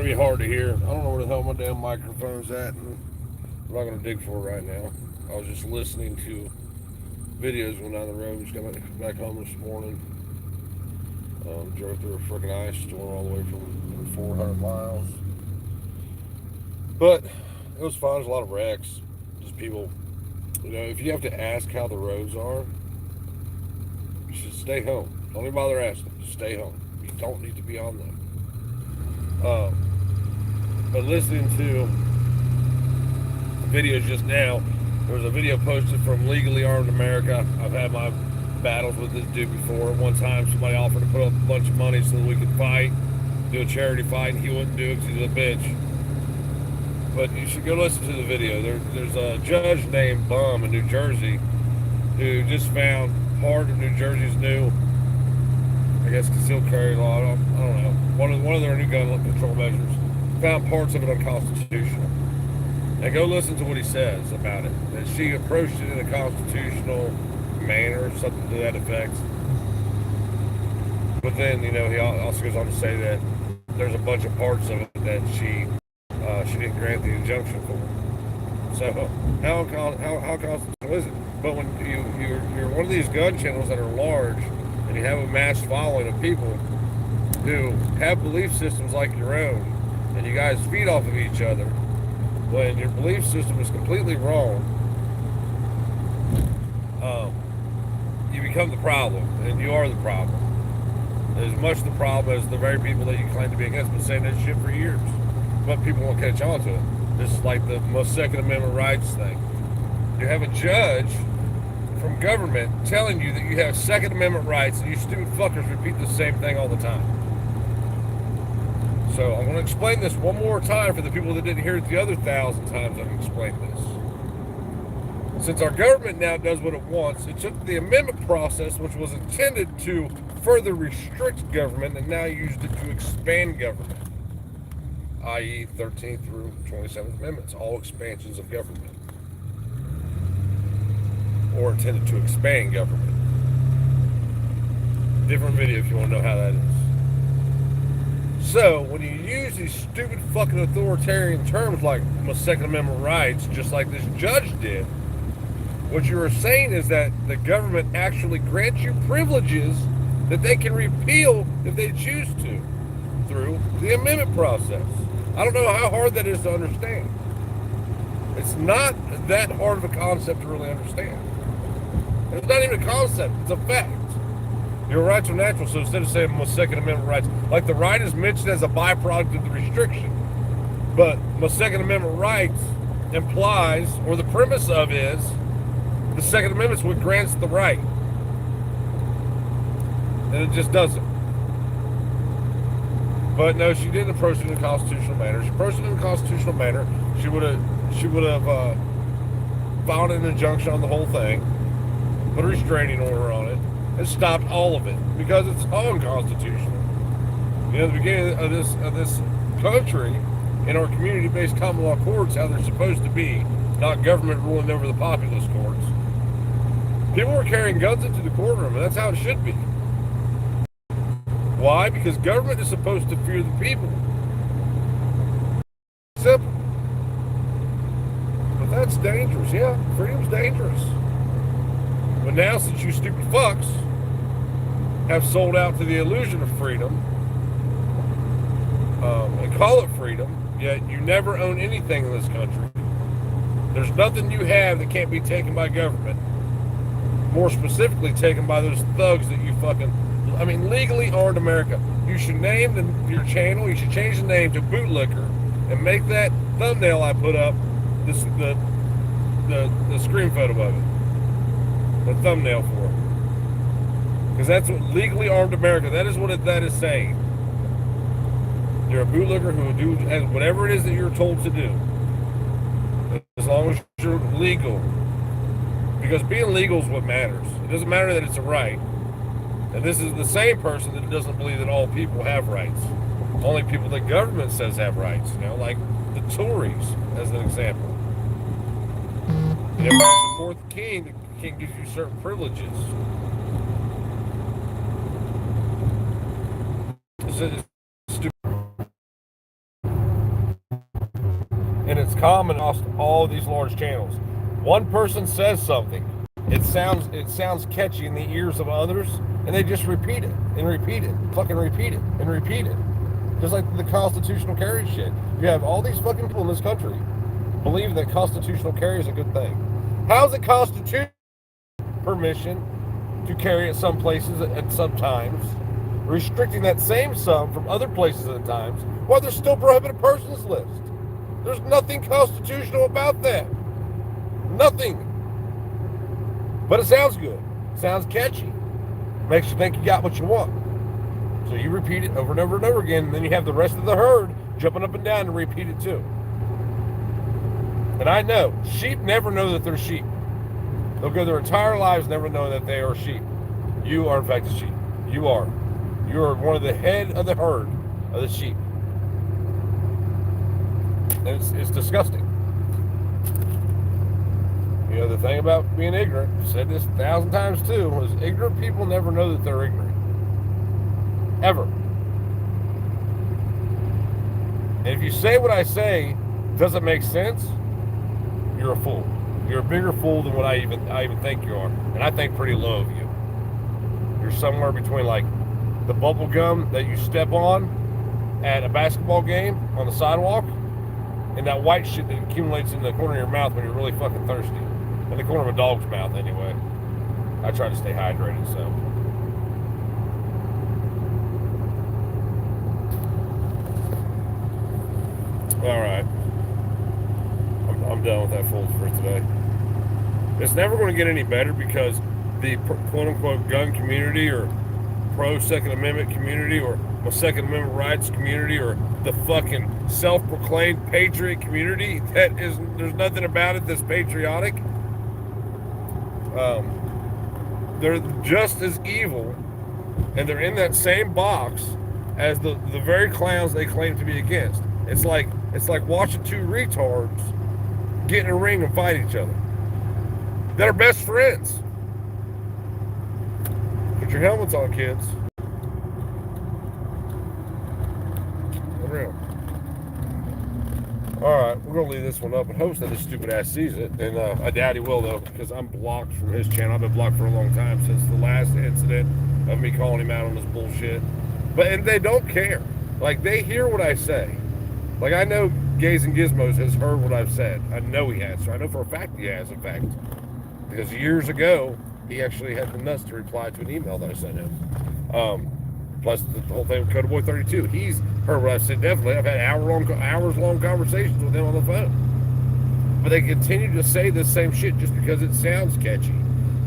be hard to hear. I don't know where the hell my damn microphone's at, and I'm not gonna dig for it right now. I was just listening to videos going down the road. Just got back home this morning. Drove through a freaking ice storm all the way from 400 miles. But it was fun. There's a lot of wrecks. Just people, if you have to ask how the roads are, you should stay home. Don't even bother asking. Just stay home. You don't need to be on them. But listening to videos just now, there was a video posted from Legally Armed America. I've had my battles with this dude before. One time somebody offered to put up a bunch of money so that we could fight, do a charity fight, and he wouldn't do it because he's a bitch. But you should go listen to the video. There's a judge named Bum in New Jersey who just found part of New Jersey's new, I guess, concealed carry law. I don't know. One of their new gun control measures. Found parts of it unconstitutional. And go listen to what he says about it. That she approached it in a constitutional manner, something to that effect. But then, he also goes on to say that there's a bunch of parts of it that she didn't grant the injunction for. So how constitutional is it? But when you're one of these gun channels that are large, and you have a mass following of people who have belief systems like your own, and you guys feed off of each other, when your belief system is completely wrong, you become the problem, and you are the problem. As much the problem as the very people that you claim to be against been saying that shit for years. But people won't catch on to it. This is like the most Second Amendment rights thing. You have a judge from government telling you that you have Second Amendment rights, and you stupid fuckers repeat the same thing all the time. So I'm going to explain this one more time for the people that didn't hear it the other 1,000 times I've explained this. Since our government now does what it wants, it took the amendment process, which was intended to further restrict government, and now used it to expand government, i.e. 13th through 27th Amendments, all expansions of government, or intended to expand government. Different video if you want to know how that is. So, when you use these stupid fucking authoritarian terms like Second Amendment rights, just like this judge did, what you are saying is that the government actually grants you privileges that they can repeal if they choose to through the amendment process. I don't know how hard that is to understand. It's not that hard of a concept to really understand. It's not even a concept, it's a fact. Your rights are natural, so instead of saying Second Amendment rights, like the right is mentioned as a byproduct of the restriction, but Second Amendment rights implies, or the premise of is, the Second Amendment is what grants the right. And it just doesn't. But no, she didn't approach it in a constitutional manner. She approached it in a constitutional manner. She would have filed an injunction on the whole thing, put a restraining order on it, and stopped all of it because it's unconstitutional. The beginning of this country, in our community-based common law courts, how they're supposed to be, not government ruling over the populace courts. People were carrying guns into the courtroom, and that's how it should be. Why? Because government is supposed to fear the people. Simple. But that's dangerous. Yeah, freedom's dangerous. But now, since you stupid fucks have sold out to the illusion of freedom, and call it freedom, yet you never own anything in this country. There's nothing you have that can't be taken by government. More specifically, taken by those thugs that you Legally Armed America. You should name your channel, you should change the name to Bootlicker, and make that thumbnail I put up the screen photo of it. The thumbnail for it. Because that's what Legally Armed America, that is what that is saying. You're a bootlicker who will do whatever it is that you're told to do. As long as you're legal. Because being legal is what matters. It doesn't matter that it's a right. And this is the same person that doesn't believe that all people have rights. Only people that government says have rights. Like the Tories, as an example. If you support the king gives you certain privileges. It's stupid. common across all these large channels. One person says something, it sounds catchy in the ears of others, and they just repeat it and repeat it, fucking repeat it and repeat it. Just like the constitutional carry shit. You have all these fucking people in this country believe that constitutional carry is a good thing. How's it constitutional permission to carry at some places at some times, restricting that same sum from other places at times, while there's still prohibited persons list? There's nothing constitutional about that. Nothing. But it sounds good. It sounds catchy. Makes you think you got what you want. So you repeat it over and over and over again, and then you have the rest of the herd jumping up and down to repeat it too. And I know, sheep never know that they're sheep. They'll go their entire lives never knowing that they are sheep. You are in fact a sheep. You are. You are one of the head of the herd of the sheep. And it's disgusting. You know, the thing about being ignorant, I've said this 1,000 times too, is ignorant people never know that they're ignorant. Ever. And if you say what I say doesn't make sense, you're a fool. You're a bigger fool than what I even think you are. And I think pretty low of you. You're somewhere between like the bubble gum that you step on at a basketball game on the sidewalk and that white shit that accumulates in the corner of your mouth when you're really fucking thirsty. In the corner of a dog's mouth anyway. I try to stay hydrated, so. Alright. I'm done with that fool for today. It's never going to get any better because the quote-unquote gun community or pro-Second Amendment community or Second Amendment rights community or the fucking self-proclaimed patriot community there's nothing about it that's patriotic. They're just as evil, and they're in that same box as the very clowns they claim to be against. It's like watching two retards get in a ring and fight each other. They're best friends. Put your helmets on, kids. For real. Alright, we're going to leave this one up in hopes that this stupid ass sees it. And I doubt he will, though, because I'm blocked from his channel. I've been blocked for a long time since the last incident of me calling him out on this bullshit. And they don't care. Like, they hear what I say. Like, I know Gays and Gizmos has heard what I've said. I know he has. So I know for a fact he has, in fact. Because years ago, he actually had the nuts to reply to an email that I sent him. Plus the whole thing with Coda Boy 32. He's heard what I've said, definitely. I've had hours-long conversations with him on the phone. But they continue to say the same shit just because it sounds catchy.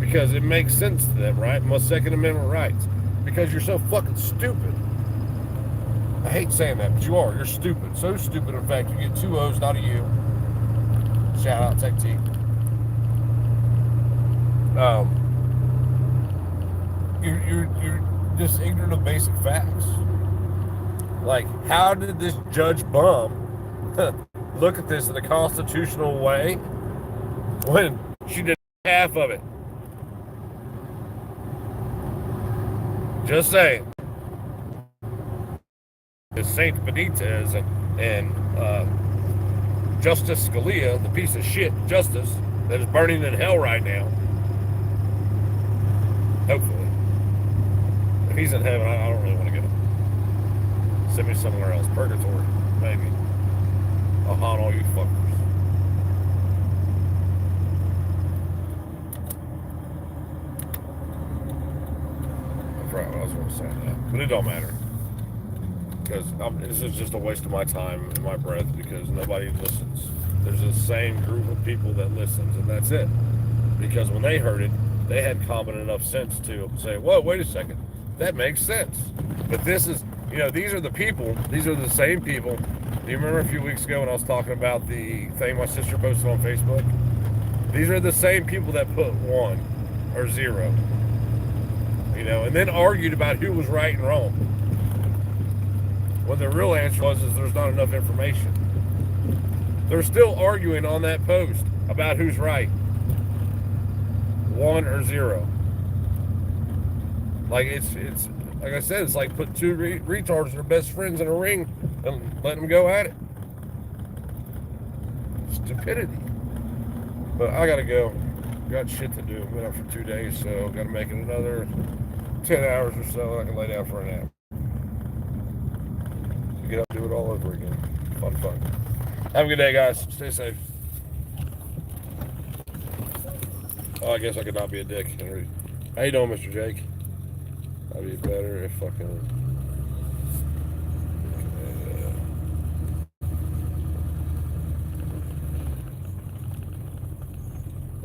Because it makes sense to them, right? Most Second Amendment rights. Because you're so fucking stupid. I hate saying that, but you are. You're stupid. So stupid, in fact, you get 2 O's, not a U. Shout out, Tech T. You're just ignorant of basic facts. Like, how did this Judge Bum look at this in a constitutional way when she did half of it? Just saying. Saint Benitez and Justice Scalia, the piece of shit justice that is burning in hell right now. Hopefully. If he's in heaven, I don't really want to get him. Send me somewhere else. Purgatory, maybe. I'll haunt all you fuckers. I forgot what I was going to say that. But it don't matter. Because this is just a waste of my time and my breath because nobody listens. There's the same group of people that listens, and that's it. Because when they heard it, they had common enough sense to say, whoa, wait a second, that makes sense. But this is, these are the people, these are the same people. Do you remember a few weeks ago when I was talking about the thing my sister posted on Facebook? These are the same people that put 1 or 0. And then argued about who was right and wrong. When the real answer is there's not enough information. They're still arguing on that post about who's right. 1 or 0. Like it's like I said, it's like put 2 retards that are best friends in a ring and letting them go at it. stupidity. But I gotta go. Got shit to do. Been up for 2 days, so gotta make it another 10 hours or so. I can lay down for a nap. Get up, do it all over again. Fun. Have a good day, guys. Stay safe. Oh, I guess I could not be a dick, Henry. How you doing, Mr. Jake? I'd be better if fucking.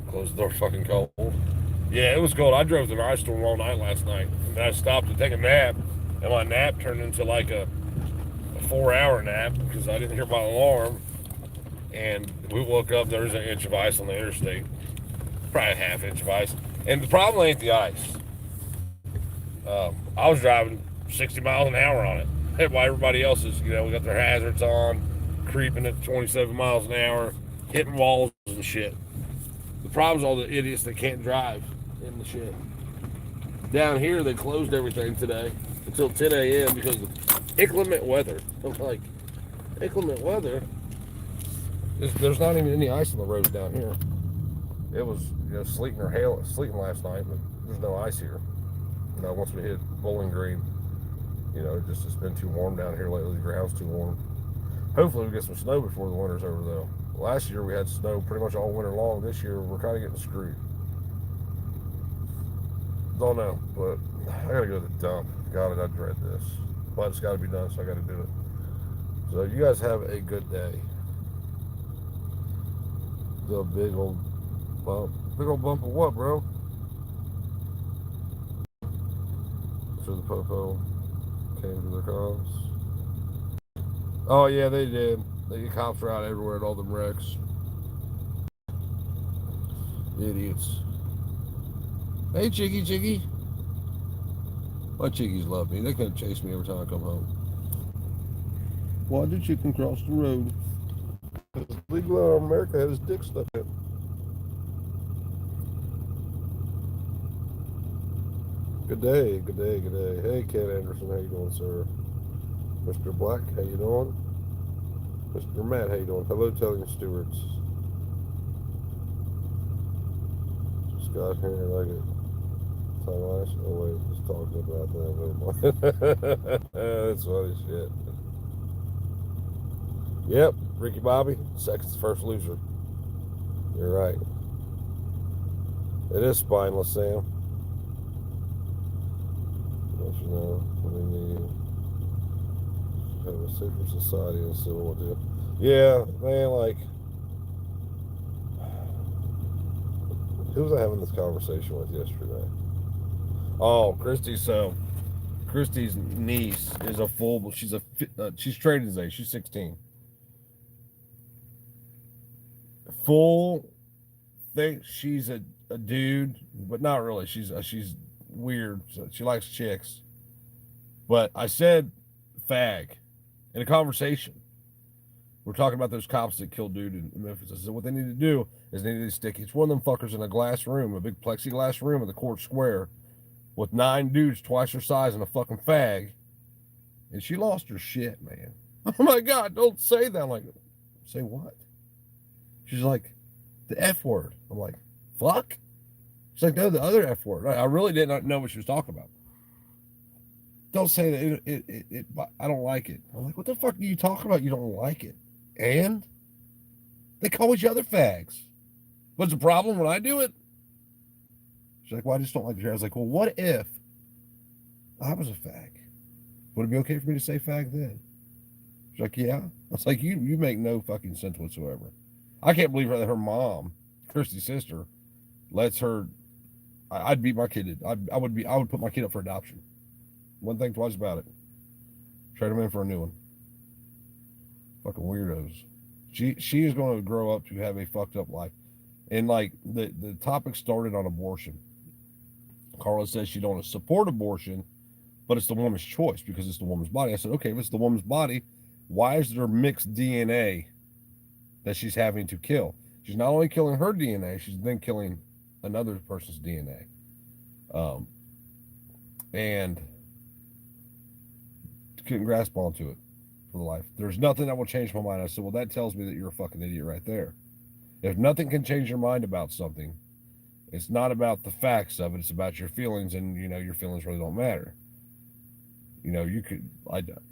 Close the door. Fucking cold. Yeah, it was cold. I drove through an ice storm all night last night, and I stopped to take a nap, and my nap turned into like a 4-hour nap because I didn't hear my alarm, and we woke up. There was an inch of ice on the interstate, probably a half inch of ice, and the problem ain't the ice. I was driving 60 miles an hour on it. While everybody else is, we got their hazards on, creeping at 27 miles an hour, hitting walls and shit. The problem's all the idiots that can't drive in the shit. Down here, they closed everything today until 10 a.m. because of inclement weather. I'm like, inclement weather? There's not even any ice on the roads down here. It was, sleeting last night, but there's no ice here. Once we hit Bowling Green, it's been too warm down here lately. The ground's too warm. Hopefully we get some snow before the winter's over, though. Last year we had snow pretty much all winter long. This year we're kind of getting screwed. Don't know, but I gotta go to the dump. God, I dread this. But it's gotta be done, so I gotta do it. So you guys have a good day. The big old bump. Big old bump of what, bro? So the popo came to their cause. Oh yeah, they did. The cops are out everywhere at all them wrecks. Idiots. Hey, Chiggy. My chickies love me. They couldn't chase me every time I come home. Why did chicken cross the road? Because legal in America had his dick stuck in. Good day. Hey, Ken Anderson, how you doing, sir? Mr. Black, how you doing? Mr. Matt, how you doing? Hello, telling stewards. Just got here like it. Oh wait, just talking about that. Never mind. That's funny shit. Yep, Ricky Bobby, second's first loser. You're right. It is spineless, Sam. Don't you know? We need to have a safer society and civil war. Yeah, man, like, who was I having this conversation with yesterday? Oh, Christy. So Christy's niece is a full. She's trading age. She's 16. Full. Thinks she's a dude, but not really. She's weird. So she likes chicks. But I said fag in a conversation. We're talking about those cops that killed dude in Memphis. I said what they need to do is they need to stick each one of them fuckers in a glass room, a big plexiglass room in the court square, with 9 dudes twice her size and a fucking fag. And she lost her shit, man. Oh my God, don't say that. I'm like, say what? She's like, the F word. I'm like, fuck? She's like, no, the other F word. I really did not know what she was talking about. Don't say that. I don't like it. I'm like, what the fuck are you talking about? You don't like it. And they call each other fags. What's the problem when I do it? She's like, well, I just don't like it. I was like, well, what if I was a fag? Would it be okay for me to say fag then? She's like, yeah. I was like, you make no fucking sense whatsoever. I can't believe that her mom, Christy's sister, lets her. I'd beat my kid. I would put my kid up for adoption. One thing twice about it. Trade him in for a new one. Fucking weirdos. She is going to grow up to have a fucked up life. And like the topic started on abortion. Carla says she don't support abortion, but it's the woman's choice because it's the woman's body. I said, okay, if it's the woman's body, why is there mixed DNA that she's having to kill? She's not only killing her DNA, she's then killing another person's DNA. And couldn't grasp onto it for the life. There's nothing that will change my mind. I said, well, that tells me that you're a fucking idiot right there. If nothing can change your mind about something, it's not about the facts of it. It's about your feelings, and your feelings really don't matter. You could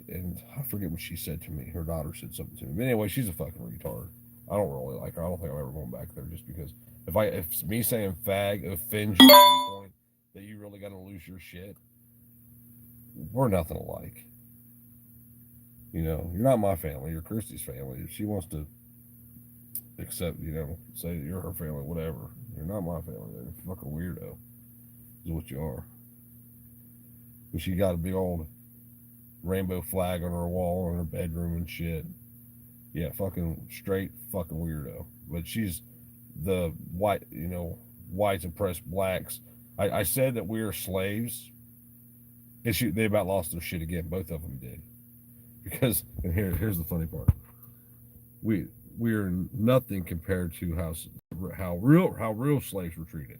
and I forget what she said to me. Her daughter said something to me. But anyway, she's a fucking retard. I don't really like her. I don't think I'm ever going back there just because if me saying fag offends you to the point that you really got to lose your shit, we're nothing alike. You're not my family. You're Christy's family. If she wants to accept, say that you're her family, whatever. You're not my family. You're a fucking weirdo. Is what you are. But she got a big old rainbow flag on her wall in her bedroom and shit. Yeah, fucking straight fucking weirdo. But she's the whites oppressed blacks. I said that we are slaves. And they about lost their shit again. Both of them did. Because and here's the funny part. We we are nothing compared to how real slaves were treated.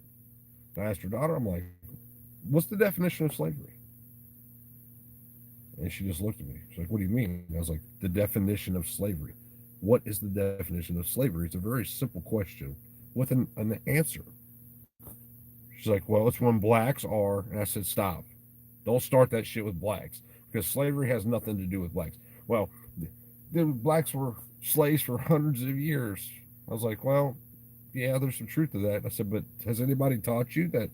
And I asked her daughter, I'm like, what's the definition of slavery? And she just looked at me. She's like, what do you mean? And I was like, the definition of slavery. What is the definition of slavery? It's a very simple question with an answer. She's like, well, it's when blacks are, and I said, stop. Don't start that shit with blacks because slavery has nothing to do with blacks. Well, the blacks were slaves for hundreds of years. I was like, well, yeah, there's some truth to that. I said, but has anybody taught you that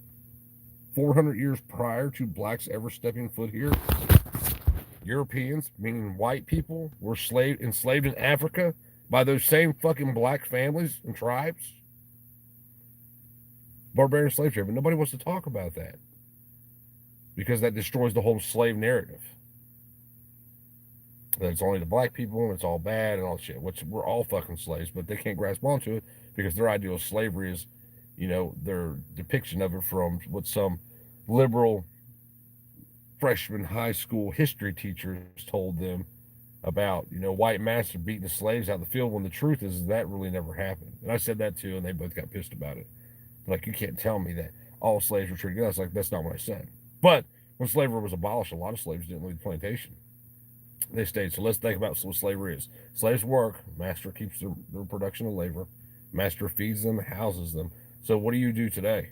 400 years prior to blacks ever stepping foot here, Europeans, meaning white people, were enslaved in Africa by those same fucking black families and tribes? Barbarian slave trade, but nobody wants to talk about that because that destroys the whole slave narrative. That it's only the black people and it's all bad and all shit, which we're all fucking slaves, but they can't grasp onto it because their ideal of slavery is, their depiction of it from what some liberal freshman high school history teachers told them about, white masters beating the slaves out in the field when the truth is that really never happened. And I said that too, and they both got pissed about it. Like, you can't tell me that all slaves were treated good. I was like, that's not what I said. But when slavery was abolished, a lot of slaves didn't leave the plantation. They stayed. So let's think about what slavery is. Slaves work. Master keeps their production of labor. Master feeds them, houses them. So what do you do today?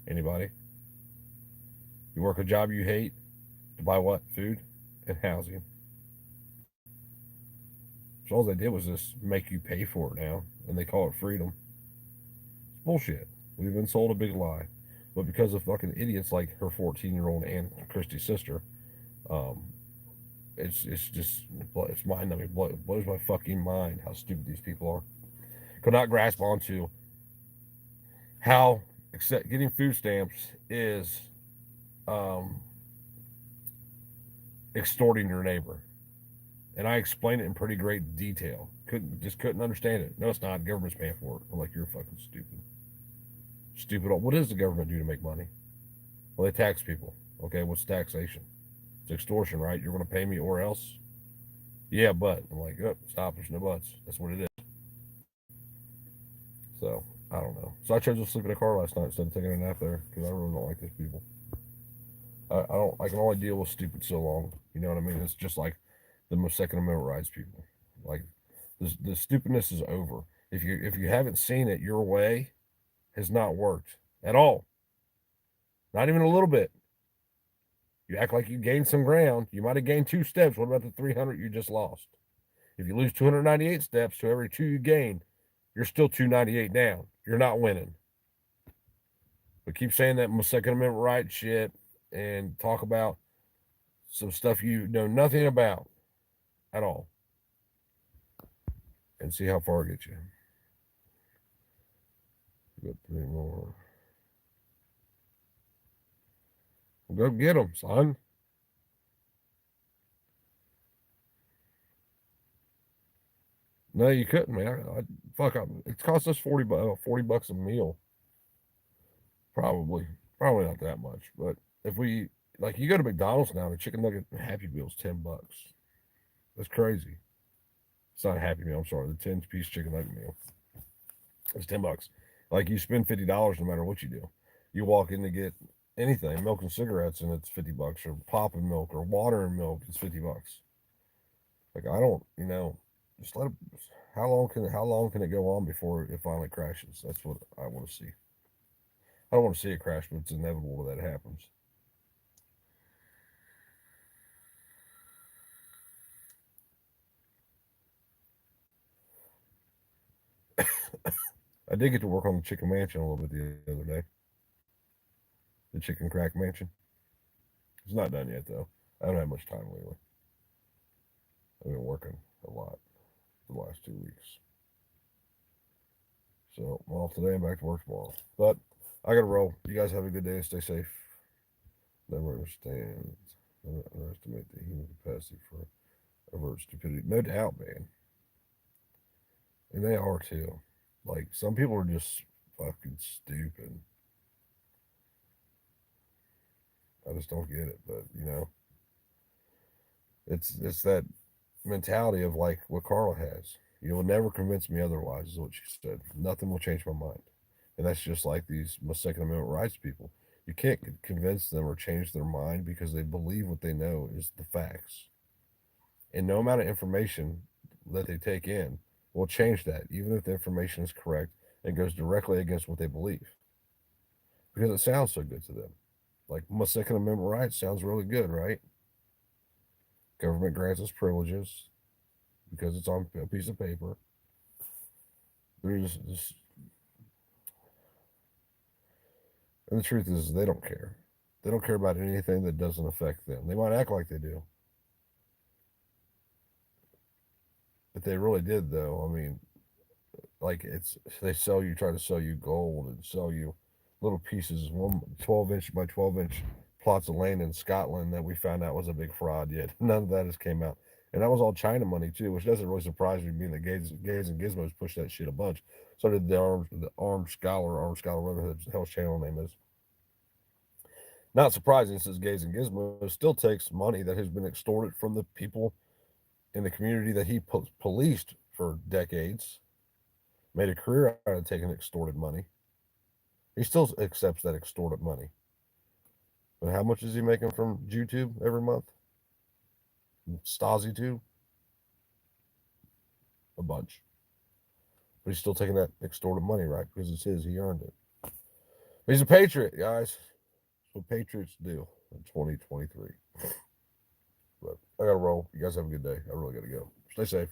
Anybody? You work a job you hate to buy what? Food and housing. So all they did was just make you pay for it now, and they call it freedom. It's bullshit. We've been sold a big lie. But because of fucking idiots like her 14-year-old Aunt Christy's sister, um, it's just it's mind numbing. It blows my fucking mind how stupid these people are. Could not grasp onto how getting food stamps is um, extorting your neighbor. And I explained it in pretty great detail. Couldn't understand it. No, it's not. Government's paying for it. I'm like, you're fucking stupid. Stupid. What does the government do to make money? Well, they tax people. Okay, what's taxation? It's extortion, right? You're going to pay me or else? Yeah, but. I'm like, oh, stop. There's no buts. That's what it is. So, I don't know. So I chose to sleep in a car last night instead of taking a nap there because I really don't like these people. I don't. I can only deal with stupid so long. You know what I mean? It's just like the Second Amendment rights people. Like the stupidness is over. If you haven't seen it, your way has not worked at all. Not even a little bit. You act like you gained some ground. You might have gained 2 steps. What about the 300 you just lost? If you lose 298 steps to every 2 you gain, you're still 298 down. You're not winning. But keep saying that Second Amendment right shit and talk about some stuff you know nothing about at all and see how far it gets you. Got 3 more. Go get them, son. No, you couldn't, man. Fuck, it cost us 40 bucks a meal. Probably not that much. But if we like, you go to McDonald's now, the chicken nugget Happy Meal's $10. That's crazy. It's not a Happy Meal. I'm sorry, the 10-piece chicken nugget meal. It's $10. Like, you spend $50 no matter what you do. You walk in to get anything, milk and cigarettes, and it's $50, or pop and milk, or water and milk, it's $50. Like, I don't. just let it. How long can it go on before it finally crashes? That's what I want to see. I don't want to see it crash, but it's inevitable that happens. I did get to work on the chicken mansion a little bit the other day. The chicken crack mansion. It's not done yet though. I haven't had much time lately. I've been working a lot the last 2 weeks. So I'm off today and back to work tomorrow. But I gotta roll. You guys have a good day and stay safe. Never understand. Never underestimate the human capacity for overt stupidity. No doubt, man. And they are too. Like some people are just fucking stupid. I just don't get it. But it's that mentality of like what Carla has. You will never convince me otherwise, is what she said. Nothing will change my mind. And that's just like these Second Amendment rights people. You can't convince them or change their mind because they believe what they know is the facts. And no amount of information that they take in will change that, even if the information is correct and goes directly against what they believe. Because it sounds so good to them. Like my Second Amendment rights sounds really good, right? Government grants us privileges because it's on a piece of paper. They're just and the truth is, they don't care. They don't care about anything that doesn't affect them. They might act like they do. If they really did, though, I mean, like they sell you, try to sell you gold and sell you little pieces, 12-inch by 12-inch plots of land in Scotland that we found out was a big fraud. Yet none of that has came out, and that was all China money too, which doesn't really surprise me, being that Gays and Gizmos pushed that shit a bunch. So did Armed Scholar, whatever the hell's channel name is. Not surprising, since Gays and Gizmos still takes money that has been extorted from the people in the community that he policed for decades, made a career out of taking extorted money. He still accepts that extorted money. But how much is he making from YouTube every month? Stasi too? A bunch. But he's still taking that extorted money, right? Because it's his. He earned it. But he's a patriot, guys. That's what patriots do in 2023. But I got to roll. You guys have a good day. I really got to go. Stay safe.